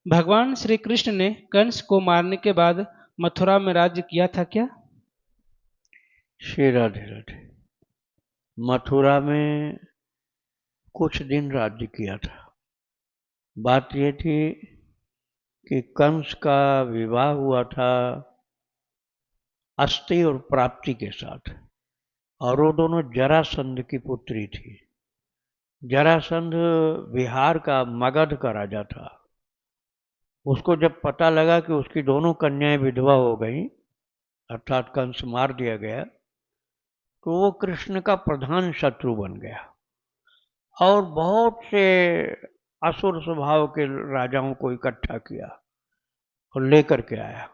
भगवान श्री कृष्ण ने कंस को मारने के बाद मथुरा में राज्य किया था क्या? श्री राधे राधे। मथुरा में कुछ दिन राज्य किया था। बात यह थी कि कंस का विवाह हुआ था अस्ति और प्राप्ति के साथ, और वो दोनों जरासंध की पुत्री थी। जरासंध बिहार का मगध का राजा था। उसको जब पता लगा कि उसकी दोनों कन्याएं विधवा हो गई, अर्थात कंस मार दिया गया, तो वो कृष्ण का प्रधान शत्रु बन गया और बहुत से असुर स्वभाव के राजाओं को इकट्ठा किया और लेकर के आया।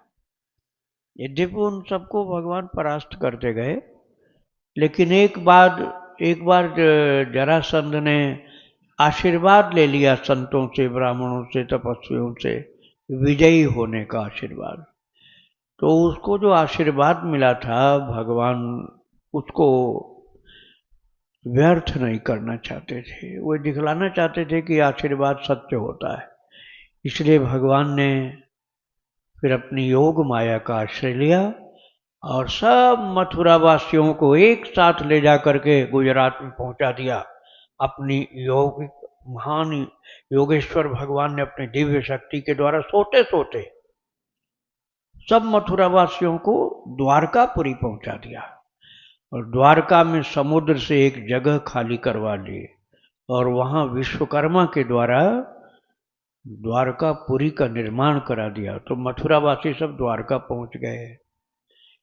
यद्यपि उन सबको भगवान परास्त करते गए, लेकिन एक बार जरासंध ने आशीर्वाद ले लिया संतों से, ब्राह्मणों से, तपस्वियों से, विजयी होने का आशीर्वाद। तो उसको जो आशीर्वाद मिला था, भगवान उसको व्यर्थ नहीं करना चाहते थे। वो दिखलाना चाहते थे कि आशीर्वाद सत्य होता है। इसलिए भगवान ने फिर अपनी योग माया का आश्रय लिया और सब मथुरा वासियों को एक साथ ले जाकर के गुजरात में पहुंचा दिया। अपनी महान योगेश्वर भगवान ने अपनी दिव्य शक्ति के द्वारा सोते सोते सब मथुरा वासियों को द्वारकापुरी पहुंचा दिया और द्वारका में समुद्र से एक जगह खाली करवा ली और वहां विश्वकर्मा के द्वारा द्वारकापुरी का निर्माण करा दिया। तो मथुरा वासी सब द्वारका पहुंच गए।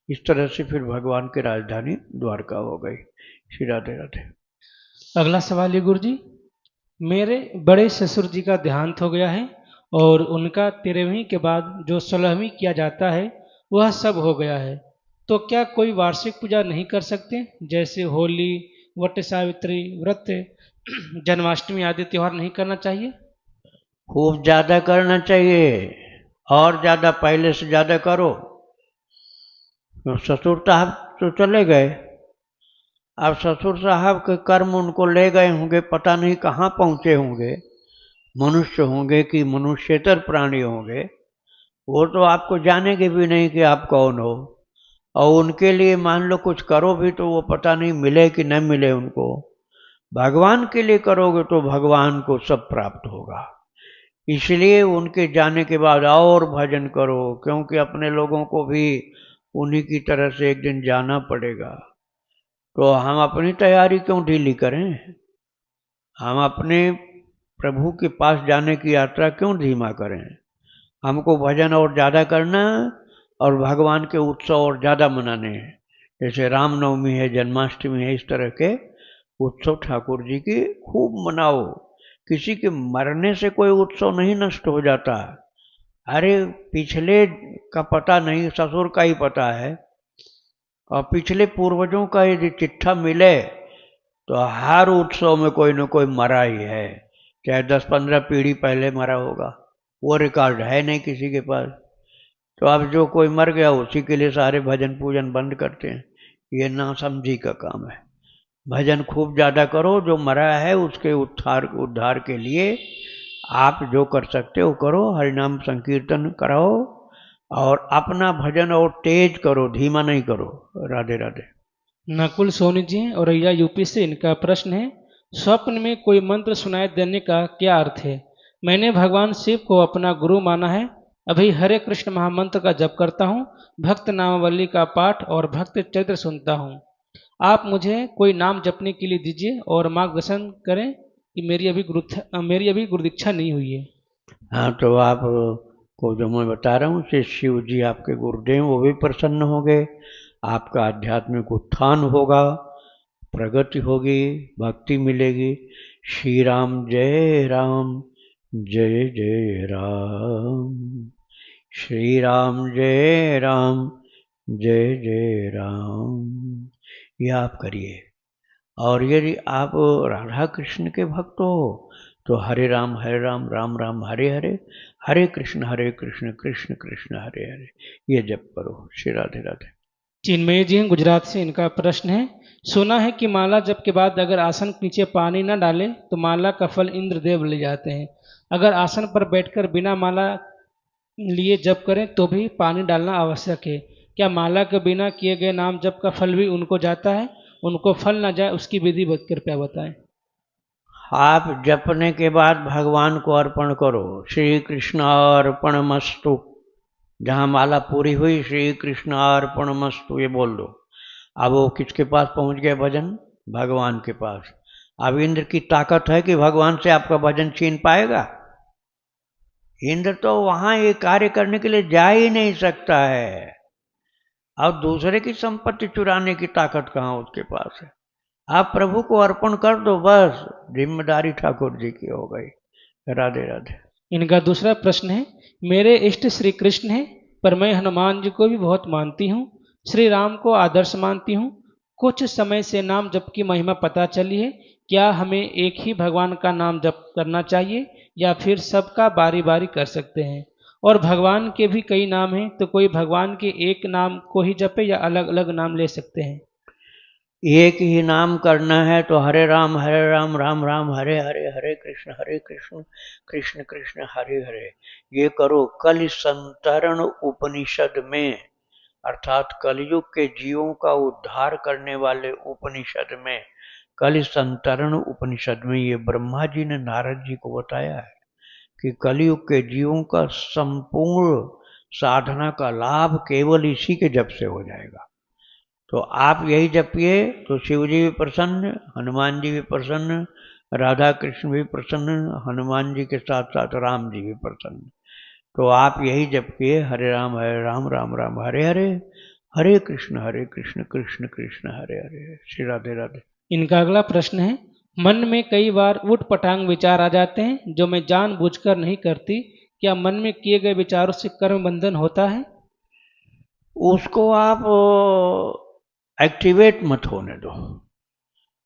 इस तरह से फिर भगवान की राजधानी द्वारका हो गई। श्री राधे राधे। अगला सवाल है गुरु जी, मेरे बड़े ससुर जी का देहांत हो गया है और उनका 13वीं के बाद जो 16वीं किया जाता है वह सब हो गया है, तो क्या कोई वार्षिक पूजा नहीं कर सकते, जैसे होली, वट सावित्री व्रत, जन्माष्टमी आदि त्योहार नहीं करना चाहिए? खूब ज्यादा करना चाहिए और ज्यादा, पहले से ज्यादा करो। ससुर साहब तो चले गए, अब ससुर साहब के कर्म उनको ले गए होंगे, पता नहीं कहाँ पहुंचे होंगे, मनुष्य होंगे कि मनुष्यतर प्राणी होंगे, वो तो आपको जानेंगे भी नहीं कि आप कौन हो। और उनके लिए मान लो कुछ करो भी तो वो पता नहीं मिले कि न मिले उनको। भगवान के लिए करोगे तो भगवान को सब प्राप्त होगा। इसलिए उनके जाने के बाद और भजन करो, क्योंकि अपने लोगों को भी उन्हीं की तरह से एक दिन जाना पड़ेगा। तो हम अपनी तैयारी क्यों ढीली करें? हम अपने प्रभु के पास जाने की यात्रा क्यों धीमा करें? हमको भजन और ज़्यादा करना और भगवान के उत्सव और ज़्यादा मनाने हैं। जैसे रामनवमी है, जन्माष्टमी है, इस तरह के उत्सव ठाकुर जी की खूब मनाओ। किसी के मरने से कोई उत्सव नहीं नष्ट हो जाता। अरे पिछले का पता नहीं, ससुर का ही पता है, और पिछले पूर्वजों का यदि चिट्ठा मिले तो हर उत्सव में कोई न कोई मरा ही है, चाहे 10-15 पीढ़ी पहले मरा होगा। वो रिकॉर्ड है नहीं किसी के पास। तो अब जो कोई मर गया उसी के लिए सारे भजन पूजन बंद करते हैं। ये नासमझी का काम है। भजन खूब ज़्यादा करो, जो मरा है उसके उद्धार के लिए आप जो कर सकते हो करो। हरिनाम संकीर्तन कराओ और अपना भजन और तेज करो, धीमा नहीं करो। राधे राधे। नकुल सोनी जी और रैया यूपी से, इनका प्रश्न है, स्वप्न में कोई मंत्र सुनाई देने का क्या अर्थ है? मैंने भगवान शिव को अपना गुरु माना है। अभी हरे कृष्ण महामंत्र का जप करता हूँ, भक्त नामावली का पाठ और भक्त चरित्र सुनता हूँ। आप मुझे कोई नाम जपने के लिए दीजिए और मार्गदर्शन करें कि मेरी अभी गुरु दीक्षा नहीं हुई है। हाँ, तो आप को जो मैं बता रहा हूँ से शिव जी आपके गुरुदेव, वो भी प्रसन्न हो गए। आपका आध्यात्मिक उत्थान होगा, प्रगति होगी, भक्ति मिलेगी। श्री राम जय राम, जय जय राम। श्री राम जय राम, जय जय राम। यह आप करिए। और यदि आप राधा कृष्ण के भक्त हो तो हरे राम राम राम हरे हरे, हरे कृष्ण कृष्ण कृष्ण हरे हरे, ये जप करो। श्री राधे राधे। चिन्मय जी हैं गुजरात से, इनका प्रश्न है, सुना है कि माला जप के बाद अगर आसन के नीचे पानी न डालें तो माला का फल इंद्रदेव ले जाते हैं। अगर आसन पर बैठकर बिना माला लिए जप करें तो भी पानी डालना आवश्यक है। क्या माला के बिना किए गए नाम जप का फल भी उनको जाता है? उनको फल न जाए उसकी विधि कृपया बताएं। आप जपने के बाद भगवान को अर्पण करो, श्री कृष्ण अर्पणमस्तु। जहाँ माला पूरी हुई, श्री कृष्ण अर्पणमस्तु ये बोल दो। अब वो किसके पास पहुंच गए भजन? भगवान के पास। अब इंद्र की ताकत है कि भगवान से आपका भजन छीन पाएगा? इंद्र तो वहां ये कार्य करने के लिए जा ही नहीं सकता है। अब दूसरे की संपत्ति चुराने की ताकत कहाँ उसके पास है? आप प्रभु को अर्पण कर दो, बस जिम्मेदारी ठाकुर जी की हो गई। राधे राधे। इनका दूसरा प्रश्न है, मेरे इष्ट श्री कृष्ण हैं पर मैं हनुमान जी को भी बहुत मानती हूँ, श्री राम को आदर्श मानती हूँ। कुछ समय से नाम जप की महिमा पता चली है। क्या हमें एक ही भगवान का नाम जप करना चाहिए या फिर सबका बारी बारी कर सकते हैं? और भगवान के भी कई नाम हैं, तो कोई भगवान के एक नाम को ही जपे या अलग अलग नाम ले सकते हैं? एक ही नाम करना है तो हरे राम राम राम हरे हरे, हरे कृष्ण कृष्ण कृष्ण हरे हरे ये करो। कलि संतरण उपनिषद में, अर्थात कलयुग के जीवों का उद्धार करने वाले उपनिषद में, कलि संतरण उपनिषद में ये ब्रह्मा जी ने नारद जी को बताया है कि कलयुग के जीवों का संपूर्ण साधना का लाभ केवल इसी के जप से हो जाएगा। तो आप यही जपिए तो शिव जी भी प्रसन्न, हनुमान जी भी प्रसन्न, राधा कृष्ण भी प्रसन्न, हनुमान जी के साथ साथ राम जी भी प्रसन्न। तो आप यही जपिए, हरे राम राम राम हरे हरे, हरे कृष्ण कृष्ण कृष्ण हरे हरे। श्री राधे राधे। इनका अगला प्रश्न है, मन में कई बार उठ पटांग विचार आ जाते हैं जो मैं जानबूझकर नहीं करती। क्या मन में किए गए विचारों से कर्म बंधन होता है? उसको आप एक्टिवेट मत होने दो।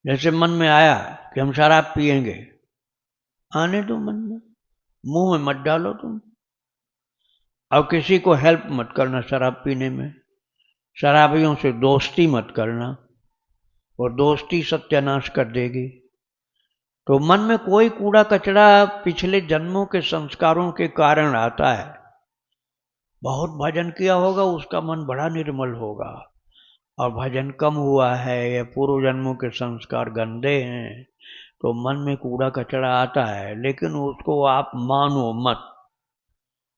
जैसे मन में आया कि हम शराब पिएंगे, आने दो मन में, मुंह में मत डालो तुम। अब किसी को हेल्प मत करना शराब पीने में, शराबियों से दोस्ती मत करना, और दोस्ती सत्यानाश कर देगी। तो मन में कोई कूड़ा कचरा पिछले जन्मों के संस्कारों के कारण आता है। बहुत भजन किया होगा, उसका मन बड़ा निर्मल होगा, और भजन कम हुआ है या पूर्व जन्मों के संस्कार गंदे हैं, तो मन में कूड़ा कचरा आता है, लेकिन उसको आप मानो मत,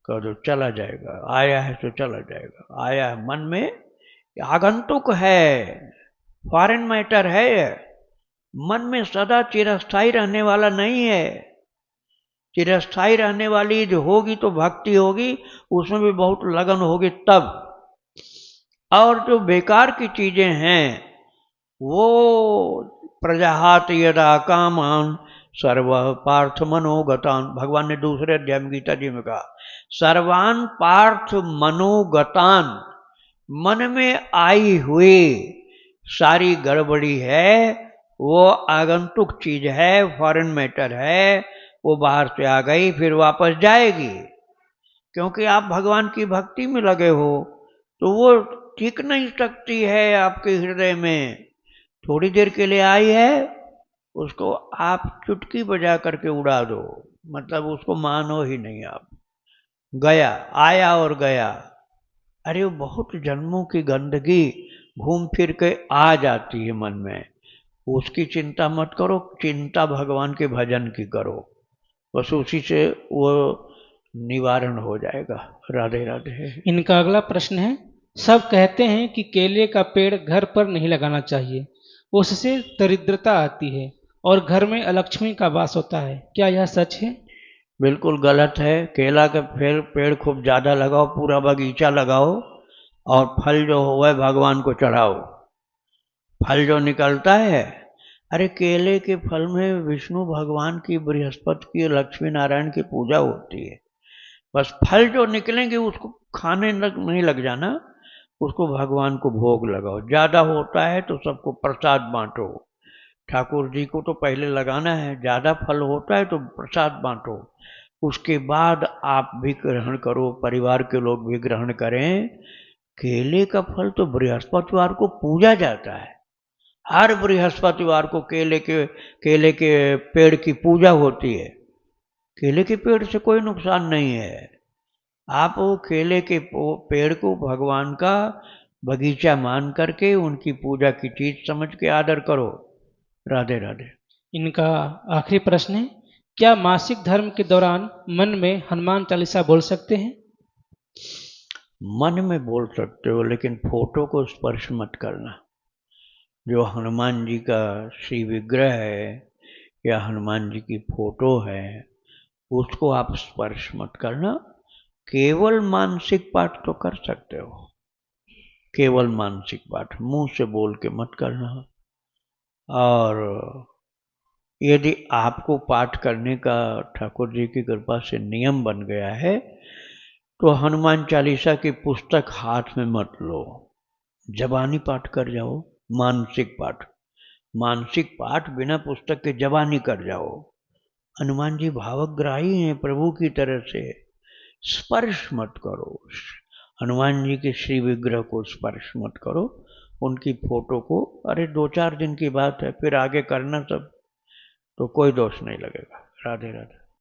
कह दो चला जाएगा, आया है तो चला जाएगा। आया है मन में, आगंतुक है, फॉरेन मैटर है, मन में सदा चिरस्थायी रहने वाला नहीं है। चिरस्थायी रहने वाली जो होगी तो भक्ति होगी, उसमें भी बहुत लगन होगी तब। और जो बेकार की चीजें हैं वो प्रजाहात यदा कामान सर्व पार्थ मनोगतान, भगवान ने दूसरे अध्याय में गीता जी में कहा, सर्वान पार्थ मनोगतान, मन में आई हुई सारी गड़बड़ी है, वो आगंतुक चीज है, फॉरेन मैटर है, वो बाहर से आ गई फिर वापस जाएगी। क्योंकि आप भगवान की भक्ति में लगे हो तो वो टिक नहीं सकती है आपके हृदय में। थोड़ी देर के लिए आई है, उसको आप चुटकी बजा करके उड़ा दो, मतलब उसको मानो ही नहीं आप। गया, आया और गया। अरे वो बहुत जन्मों की गंदगी घूम फिर के आ जाती है मन में, उसकी चिंता मत करो, चिंता भगवान के भजन की करो, बस उसी से वो निवारण हो जाएगा। राधे राधे। इनका अगला प्रश्न है, सब कहते हैं कि केले का पेड़ घर पर नहीं लगाना चाहिए, उससे दरिद्रता आती है और घर में अलक्ष्मी का वास होता है। क्या यह सच है? बिल्कुल गलत है। केला का पेड़ खूब ज़्यादा लगाओ, पूरा बगीचा लगाओ, और फल जो हो वह भगवान को चढ़ाओ। फल जो निकलता है, अरे केले के फल में विष्णु भगवान की, बृहस्पति की, लक्ष्मी नारायण की पूजा होती है। बस फल जो निकलेंगे उसको खाने नहीं लग जाना, उसको भगवान को भोग लगाओ। ज़्यादा होता है तो सबको प्रसाद बांटो, ठाकुर जी को तो पहले लगाना है, ज़्यादा फल होता है तो प्रसाद बांटो, उसके बाद आप भी ग्रहण करो, परिवार के लोग भी ग्रहण करें। केले का फल तो बृहस्पतिवार को पूजा जाता है, हर बृहस्पतिवार को केले के पेड़ की पूजा होती है। केले के पेड़ से कोई नुकसान नहीं है। आप वो केले के पेड़ को भगवान का बगीचा मान करके उनकी पूजा की चीज समझ के आदर करो। राधे राधे। इनका आखिरी प्रश्न है, क्या मासिक धर्म के दौरान मन में हनुमान चालीसा बोल सकते हैं? मन में बोल सकते हो, लेकिन फोटो को स्पर्श मत करना। जो हनुमान जी का श्री विग्रह है या हनुमान जी की फोटो है, उसको आप स्पर्श मत करना। केवल मानसिक पाठ तो कर सकते हो, केवल मानसिक पाठ, मुंह से बोल के मत करना। और यदि आपको पाठ करने का ठाकुर जी की कृपा से नियम बन गया है, तो हनुमान चालीसा की पुस्तक हाथ में मत लो, जबानी पाठ कर जाओ। मानसिक पाठ बिना पुस्तक के जबानी कर जाओ। हनुमान जी भावग्राही हैं प्रभु की तरह से, स्पर्श मत करो। हनुमान जी के श्री विग्रह को स्पर्श मत करो, उनकी फोटो को। अरे 2-4 दिन की बात है, फिर आगे करना सब, तो कोई दोष नहीं लगेगा। राधे राधे।